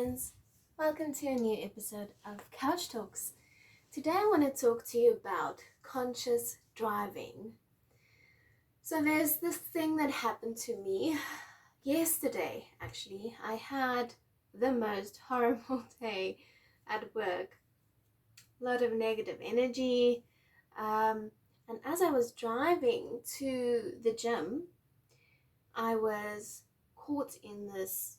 friends, welcome to a new episode of Couch Talks. Today I want to talk to you about conscious driving. So there's this thing that happened to me yesterday actually. I had the most horrible day at work. A lot of negative energy. And as I was driving to the gym, I was caught in this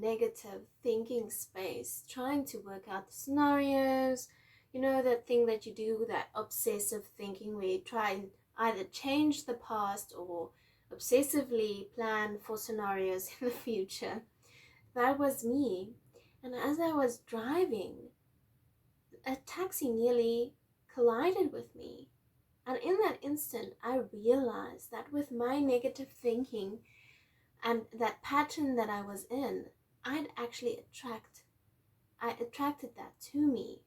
negative thinking space, trying to work out the scenarios. You know, that thing that you do, that obsessive thinking where you try and either change the past or obsessively plan for scenarios in the future. That was me. And as I was driving, a taxi nearly collided with me. And in that instant, I realized that with my negative thinking and that pattern that I was in, I attracted that to me.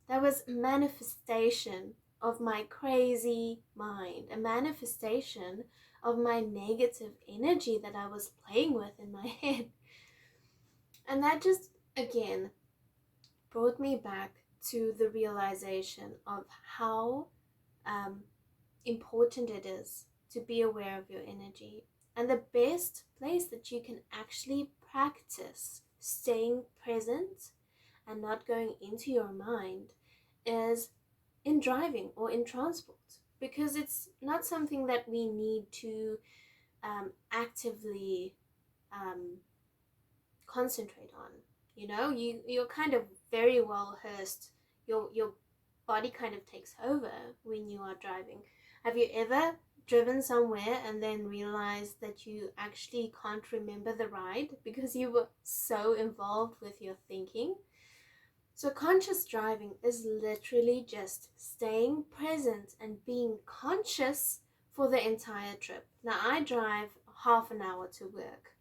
That was a manifestation of my crazy mind, a manifestation of my negative energy that I was playing with in my head. And that just, again, brought me back to the realization of how important it is to be aware of your energy. And the best place that you can actually practice staying present and not going into your mind is in driving or in transport, because it's not something that we need to actively concentrate on. You know, you're kind of very well rehearsed. Your body kind of takes over when you are driving. Have you ever driven somewhere and then realized that you actually can't remember the ride because you were so involved with your thinking? So conscious driving is literally just staying present and being conscious for the entire trip. Now I drive half an hour to work,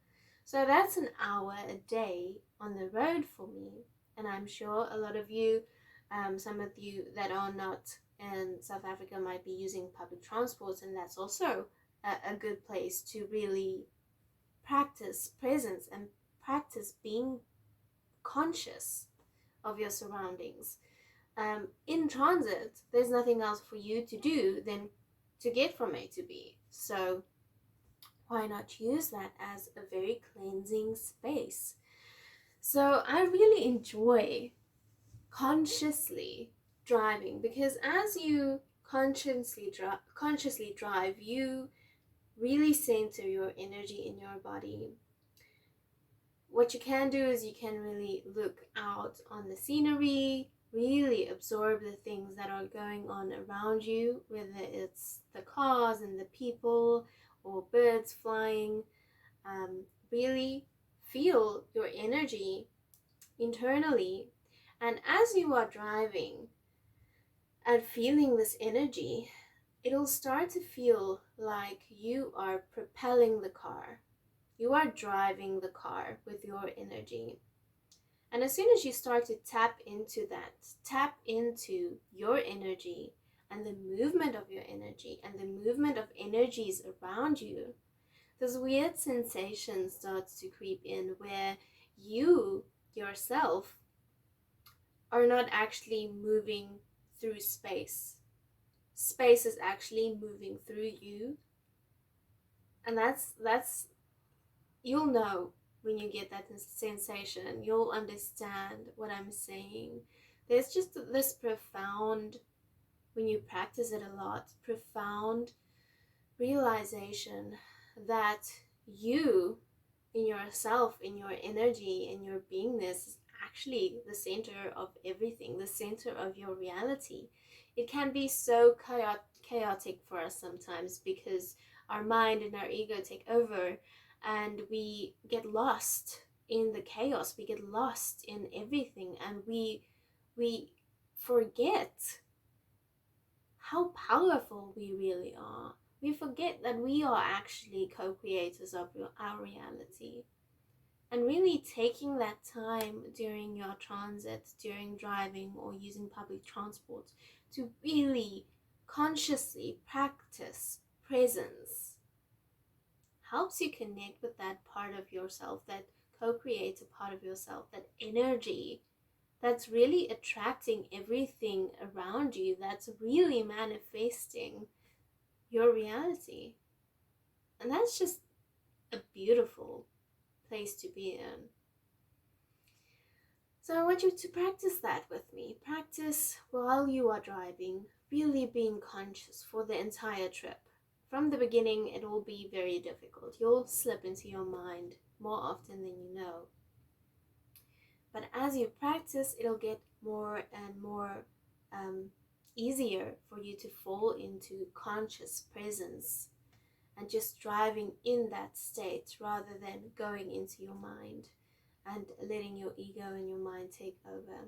so that's an hour a day on the road for me. And I'm sure a lot of you, some of you that are not in South Africa might be using public transport, and that's also a good place to really practice presence and practice being conscious of your surroundings. In transit, there's nothing else for you to do than to get from A to B. So why not use that as a very cleansing space? So I really enjoy consciously driving, because as you consciously drive, you really center your energy in your body. What you can do is you can really look out on the scenery, really absorb the things that are going on around you, whether it's the cars and the people or birds flying. Really feel your energy internally. And as you are driving and feeling this energy, it'll start to feel like you are propelling the car. You are driving the car with your energy. And as soon as you start to tap into that, tap into your energy and the movement of your energy and the movement of energies around you, this weird sensation starts to creep in where you yourself are not actually moving through space. Space is actually moving through you. And that's you'll know when you get that sensation. You'll understand what I'm saying. There's just this profound, when you practice it a lot, profound realization that you, in yourself, in your energy, in your beingness, is actually the center of everything, the center of your reality. It can be so chaotic for us sometimes because our mind and our ego take over, and we get lost in the chaos. We get lost in everything, and we forget how powerful we really are. We forget that we are actually co-creators of our reality. And really taking that time during your transit, during driving or using public transport, to really consciously practice presence helps you connect with that part of yourself, that co-creator part of yourself, that energy that's really attracting everything around you, that's really manifesting your reality. And that's just a beautiful place to be in. So I want you to practice that with me. Practice while you are driving, really being conscious for the entire trip. From the beginning, it will be very difficult. You'll slip into your mind more often than you know. But as you practice, it'll get more and more easier for you to fall into conscious presence and just driving in that state rather than going into your mind and letting your ego and your mind take over.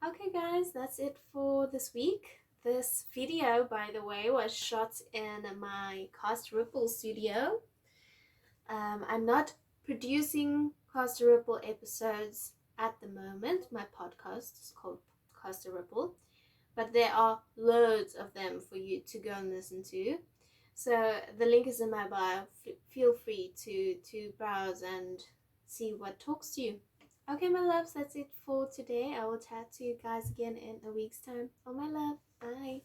Okay guys, that's it for this week. This video, by the way, was shot in my Cast Ripple studio. I'm not producing Cast Ripple episodes at the moment. My podcast is called Cast Ripple, but there are loads of them for you to go and listen to. So the link is in my bio. Feel free to browse and see what talks to you. Okay, my loves, that's it for today. I will chat to you guys again in a week's time. Oh, my love. Bye.